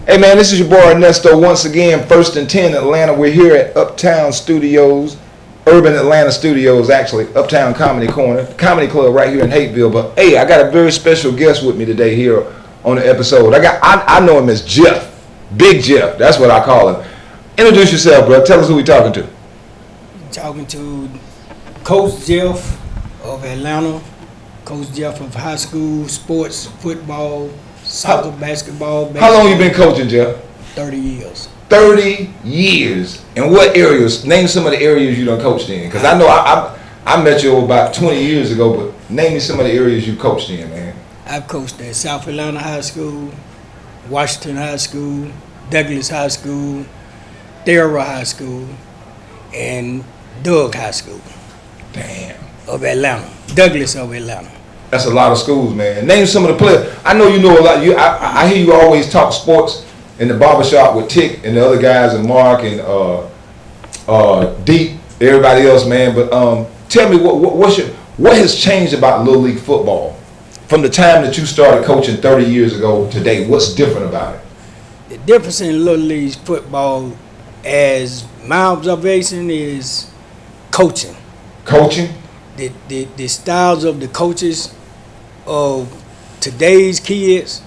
Hey man, this is your boy Ernesto once again, First and 10 Atlanta. We're here at Uptown Studios, Urban Atlanta Studios, actually, Uptown Comedy Corner, Comedy Club right here in Hateville. But hey, I got a very special guest with me today here on the episode. I know him as Jeff, Big Jeff. That's what I call him. Introduce yourself, bro. Tell us who we talking to. Talking to Coach Jeff of Atlanta, Coach Jeff of high school, sports, football, soccer, basketball. How long you been coaching, Jeff? 30 years. 30 years. In what areas? Name some of the areas you done coached in. Because I know I met you about 20 years ago, but name me some of the areas you coached in, man. I've coached at South Atlanta High School, Washington High School, Douglas High School, Thera High School, and Doug High School. Damn. Of Atlanta. Douglas of Atlanta. That's a lot of schools, man. Name some of the players. I know you know a lot. I hear you always talk sports in the barbershop with Tick and the other guys and Mark and Deep, everybody else, man. But tell me what has changed about Little League football from the time that you started coaching 30 years ago today? What's different about it? The difference in Little League football, as my observation, is coaching. Coaching? The styles of the coaches of today's kids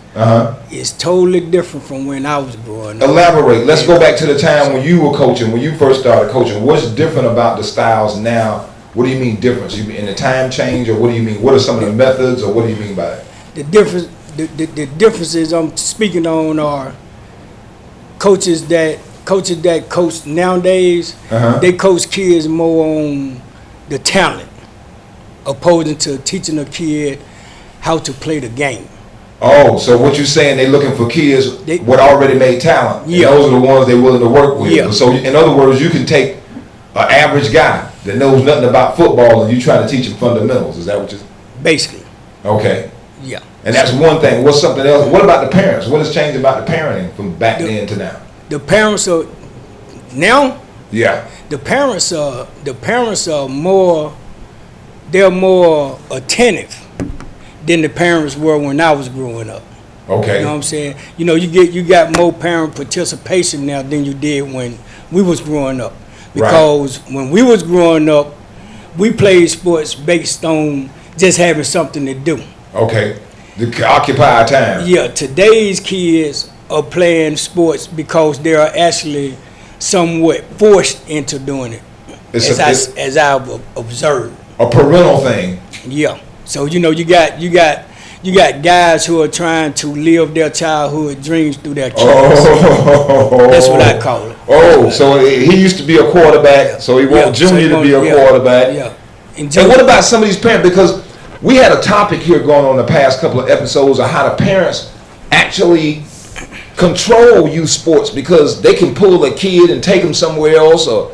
is totally different from when I was growing up. Elaborate. Let's go back to the time when you were coaching, when you first started coaching. What's different about the styles now? What do you mean difference? You mean in the time change, or what do you mean? What are some of the methods, or what do you mean by it? The differences I'm speaking on are coaches that coach nowadays. They coach kids more on the talent, opposing to teaching a kid how to play the game. Oh, so what you're saying, they looking for kids with already made talent. Yeah. And those are the ones they're willing to work with. Yeah. So in other words, you can take an average guy that knows nothing about football and you try to teach him fundamentals. Is that what you're saying? Basically. Okay. Yeah. And that's one thing. What's something else? What about the parents? What has changed about the parenting from back then to now? The parents are now. Yeah. The parents are more. They're more attentive than the parents were when I was growing up. Okay. You know what I'm saying? You know, you got more parent participation now than you did when we was growing up. Because when we was growing up, we played sports based on just having something to do. Okay. The occupied time. Yeah, today's kids are playing sports because they are actually somewhat forced into doing it. As I've observed. A parental thing. Yeah. So you know you got guys who are trying to live their childhood dreams through their kids. Oh. That's what I call it. Oh, so he used to be a quarterback, so he wants Junior to be a quarterback. Yeah. And what about some of these parents? Because we had a topic here going on the past couple of episodes of how the parents actually control youth sports because they can pull a kid and take them somewhere else, or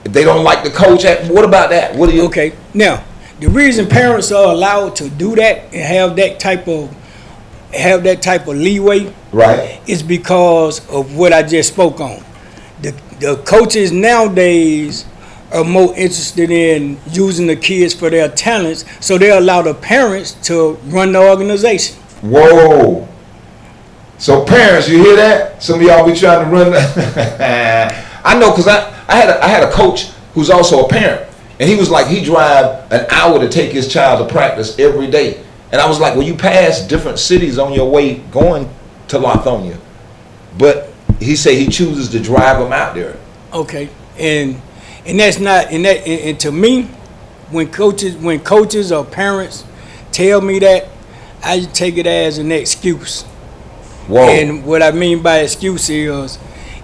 if they don't like the coach. What about that? What do you? Okay. Now, the reason parents are allowed to do that and have that type of leeway, right, is because of what I just spoke on. The coaches nowadays are more interested in using the kids for their talents, so they allow the parents to run the organization. Whoa. So parents, you hear that? Some of y'all be trying to run that. I know, because I had a coach who's also a parent, and he was like, he drive an hour to take his child to practice every day. And I was like, well, you pass different cities on your way going to Lithonia. But he said he chooses to drive them out there. Okay. And that's not, and to me, when coaches or parents tell me that, I take it as an excuse. Whoa. And what I mean by excuse is,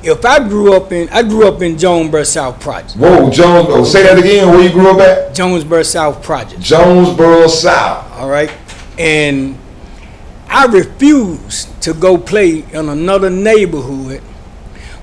if I grew up in Jonesboro South Project. Whoa, say that again. Where you grew up at? Jonesboro South Project. Jonesboro South. All right. And I refuse to go play in another neighborhood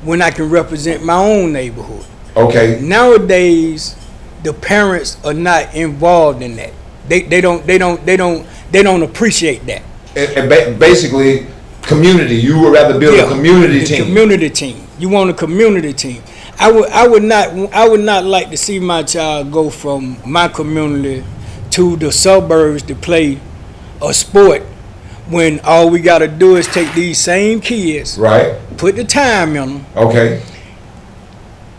when I can represent my own neighborhood. Okay. Nowadays, the parents are not involved in that. They don't appreciate that. And basically, community. You would rather build a community team. Community team. You want a community team. I would not like to see my child go from my community to the suburbs to play a sport when all we got to do is take these same kids, Right. put the time in them, Okay.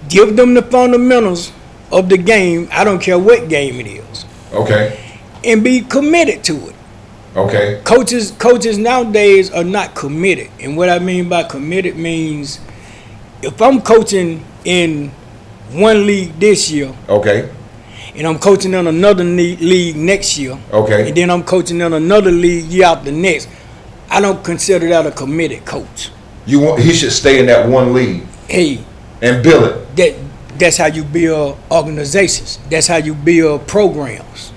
give them the fundamentals of the game. I don't care what game it is, Okay. and be committed to it. Okay. Coaches nowadays are not committed, and what I mean by committed means if I'm coaching in one league this year, Okay. and I'm coaching in another league next year, Okay. and then I'm coaching in another league year after next, I don't consider that a committed coach. He should stay in that one league Hey, and build it. that's how you build organizations. That's how you build programs.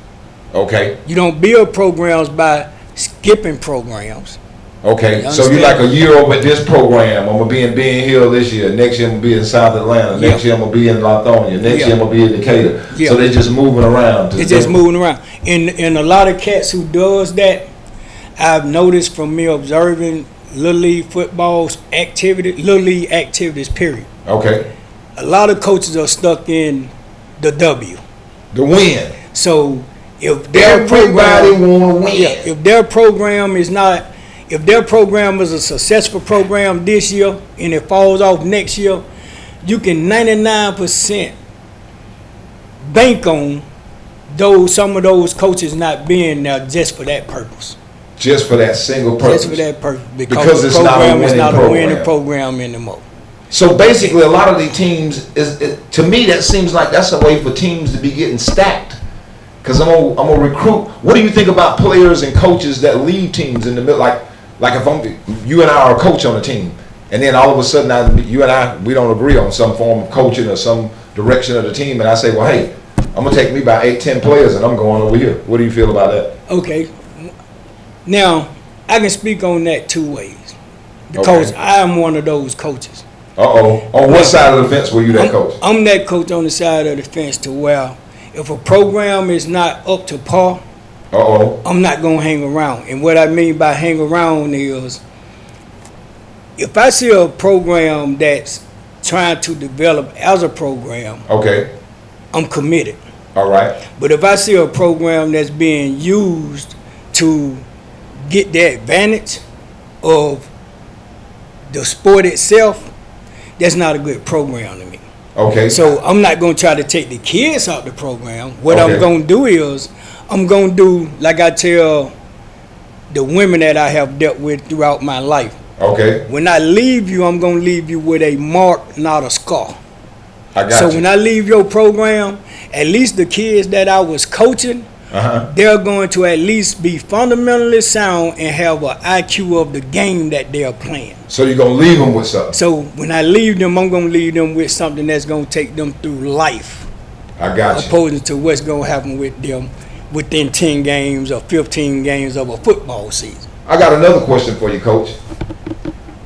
Okay. You don't build programs by skipping programs. Okay. You So you understand? like a year over at this program. I'm gonna be in Ben Hill this year. Next year I'm gonna be in South Atlanta. Next year I'm gonna be in Lithonia. Next year I'm gonna be in Decatur. Yeah. So they just moving around. It's just moving around. And a lot of cats who does that, I've noticed from me observing Little League football's Little League activities, period. Okay. A lot of coaches are stuck in the W. The win. So if their Everybody program, wanna win. if their program is not, if their program is a successful program this year and it falls off next year, you can 99% bank on some of those coaches not being there just for that purpose. Just for that single purpose. Just for that purpose, Because the it's not a program is winning not a program. winning program anymore. So basically, a lot of the teams to me that seems like that's a way for teams to be getting stacked. Because I'm gonna recruit. What do you think about players and coaches that leave teams in the middle? Like if you and I are a coach on a team, and then all of a sudden you and I we don't agree on some form of coaching or some direction of the team, and I say, well, hey, I'm gonna take me about 8-10 players, and I'm going over here. What do you feel about that? Okay. Now, I can speak on that two ways. Because Okay. I am one of those coaches. On what side of the fence were you that coach? I'm that coach on the side of the fence to where if a program is not up to par, I'm not going to hang around. And what I mean by hang around is if I see a program that's trying to develop as a program, Okay. I'm committed. All right. But if I see a program that's being used to get the advantage of the sport itself, that's not a good program to me. Okay. So I'm not going to try to take the kids out the program. What Okay. I'm going to do is I'm going to do like I tell the women that I have dealt with throughout my life. Okay. When I leave you, I'm going to leave you with a mark, not a scar. I got So you. when I leave your program, at least the kids that I was coaching, they're going to at least be fundamentally sound and have an IQ of the game that they're playing. So you're gonna leave them with something. So when I leave them, I'm going to leave them with something that's going to take them through life. I got you. Opposing to what's going to happen with them within 10 games or 15 games of a football season. I got another question for you, Coach.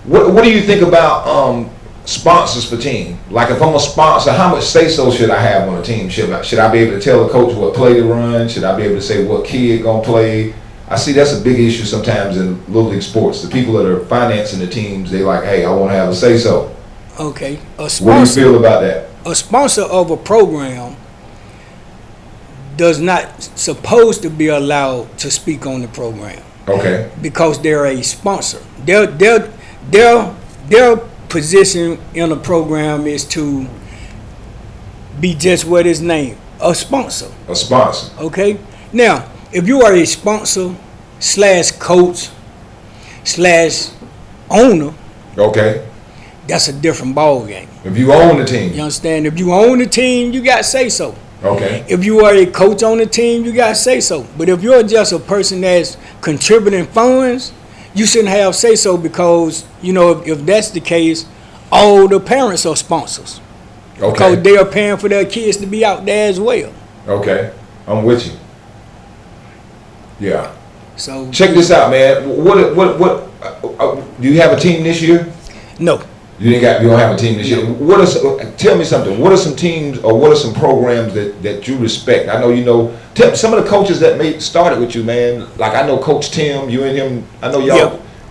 What do you think about sponsors for team? Like if I'm a sponsor, how much say-so should I have on a team? Should I be able to tell the coach what play to run? Should I be able to say what kid gonna play? I see that's a big issue sometimes in Little League sports. The people that are financing the teams, they like, hey, I want to have a say-so. Okay. What do you feel about that? A sponsor of a program does not supposed to be allowed to speak on the program. Okay. Because they're a sponsor. Their position in a program is to be just what is named, a sponsor. A sponsor. Okay? Now, if you are a sponsor / coach / owner, Okay. that's a different ball game. If you own the team. You understand? If you own the team, you got say so. Okay. If you are a coach on the team, you got to say so. But if you're just a person that's contributing funds, you shouldn't have say so because, you know, if that's the case, all the parents are sponsors. Okay. Because they are paying for their kids to be out there as well. Okay. I'm with you. Yeah. So Check this out, man. What do you have a team this year? no. You don't have a team this year. Tell me something. What are some teams or what are some programs that you respect? I know you know. Tell some of the coaches that started with you, man. Like I know Coach Tim. You and him. I know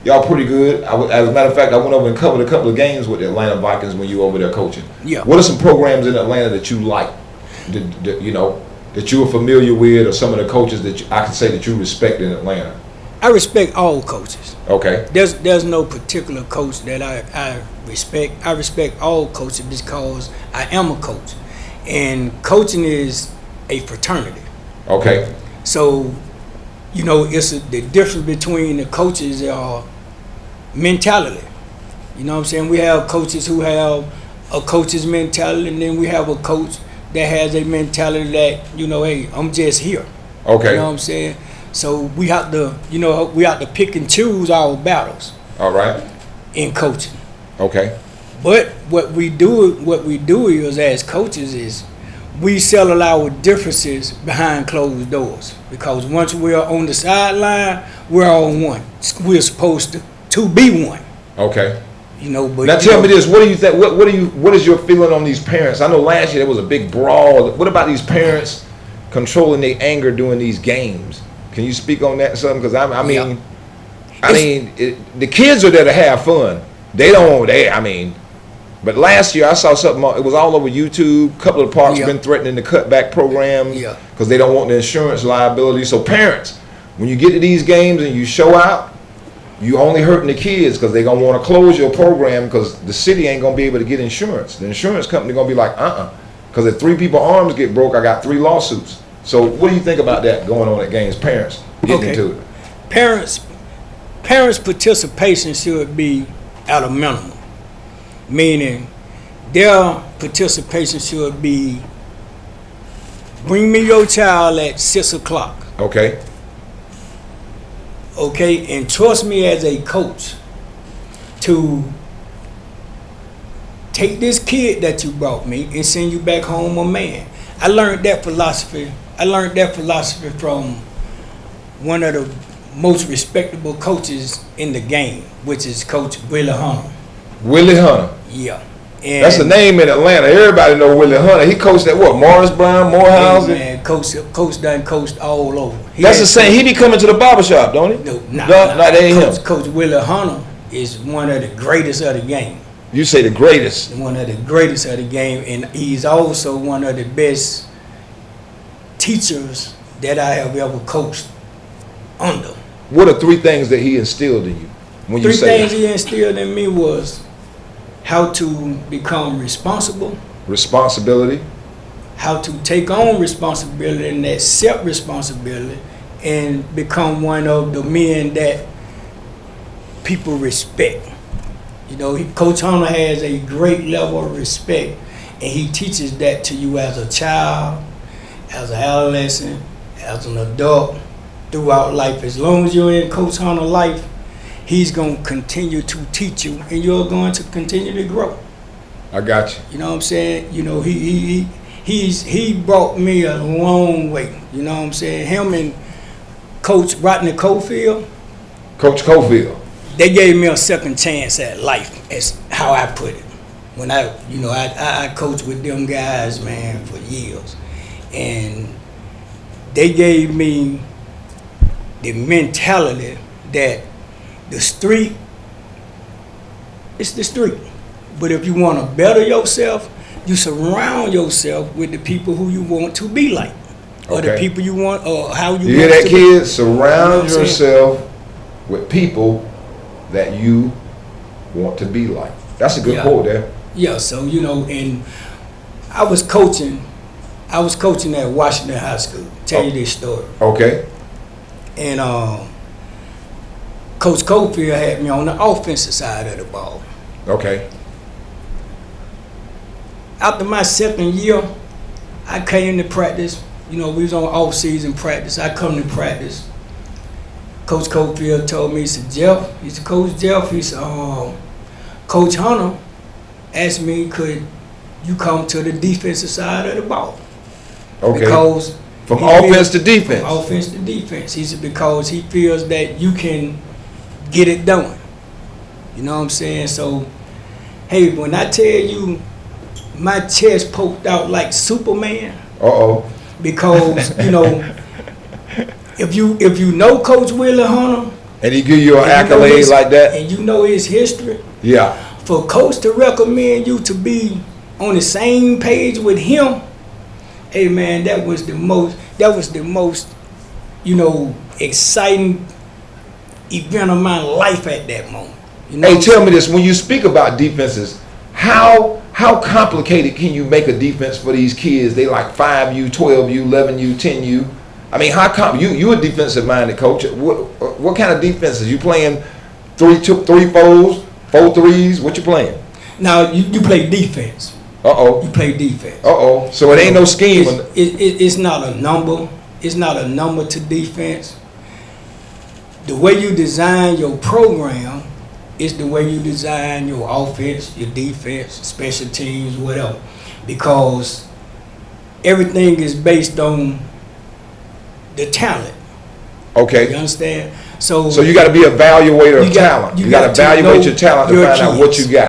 y'all pretty good. As a matter of fact, I went over and covered a couple of games with the Atlanta Vikings when you were over there coaching. Yeah. What are some programs in Atlanta that you like? That you are familiar with, or some of the coaches that I can say that you respect in Atlanta? I respect all coaches. Okay. There's no particular coach that I respect. I respect all coaches because I am a coach, and coaching is a fraternity. Okay. So, it's the difference between the coaches mentality. You know what I'm saying? We have coaches who have a coach's mentality, and then we have a coach that has a mentality that, hey, I'm just here. Okay. You know what I'm saying? So we have to, pick and choose our battles. All right. In coaching. Okay. But what we do is, as coaches, is we settle our differences behind closed doors. Because once we're on the sideline, we're on one. We're supposed to be one. Okay. But now tell me this: what do you think? What is your feeling on these parents? I know last year there was a big brawl. What about these parents controlling their anger during these games? Can you speak on that something? Because the kids are there to have fun. But last year I saw something. It was all over YouTube. A couple of parks have been threatening to cut back programs because they don't want the insurance liability. So parents, when you get to these games and you show out, you only hurting the kids because they're going to want to close your program because the city ain't going to be able to get insurance. The insurance company going to be like, because if 3 people's arms get broke, I got 3 lawsuits. So what do you think about that going on at games? Parents getting into it. Parents' participation should be at a minimum. Meaning their participation should be, bring me your child at 6 o'clock. Okay. Okay, and trust me as a coach to take this kid that you brought me and send you back home a man. I learned that philosophy from one of the most respectable coaches in the game, which is Coach Willie Hunter. Willie Hunter. Yeah. And that's a name in Atlanta. Everybody know Willie Hunter. He coached at what? Morris Brown, Morehouse? Man, coach done coached all over. That's the same. He be coming to the barbershop, don't he? No, that ain't him. Coach Willie Hunter is one of the greatest of the game. You say the greatest? One of the greatest of the game, and he's also one of the best teachers that I have ever coached under. What are 3 things that he instilled in you? When you say 3 things he instilled in me was how to become responsible. Responsibility. How to take on responsibility and accept responsibility and become one of the men that people respect. Coach Hunter has a great level of respect, and he teaches that to you as a child, as an adolescent, as an adult, throughout life. As long as you're in Coach Hunter's life, he's going to continue to teach you, and you're going to continue to grow. I got you. You know what I'm saying? He brought me a long way. You know what I'm saying? Him and Coach Rodney Cofield. Coach Cofield. They gave me a second chance at life, is how I put it. When I coached with them guys, man, for years. And they gave me the mentality that the street, it's the street. But if you want to better yourself, you surround yourself with the people who you want to be like. Or the people you want, or how you hear want that, kid? Surround yourself with people that you want to be like. That's a good quote there. Yeah, so, and I was coaching at Washington High School. Tell you this story. Okay. And Coach Cofield had me on the offensive side of the ball. Okay. After my second year, I came to practice. We was on off-season practice. I come to practice. Coach Cofield told me, he said, Coach Jeff, he said, Coach Hunter asked me, could you come to the defensive side of the ball? Okay. Because from offense to defense. From offense to defense. He said, because he feels that you can get it done. You know what I'm saying? So, hey, when I tell you my chest poked out like Superman. Because, if you know Coach Willie Hunter, and he give you an accolade like that, and you know his history, for Coach to recommend you to be on the same page with him, hey man, that was the most exciting event of my life at that moment. You know Hey, tell me this: when you speak about defenses, how complicated can you make a defense for these kids? They like 5U, 12U, 11U, 10U. I mean, you a defensive minded coach? What kind of defenses you playing? 3-4s, 4-3s? What you playing? Now you play defense. You play defense. So it ain't no scheme. It's not a number. It's not a number to defense. The way you design your program is the way you design your offense, your defense, special teams, whatever. Because everything is based on the talent. Okay. You understand? So you got to be an evaluator of talent. You got to evaluate your talent to find out what you got.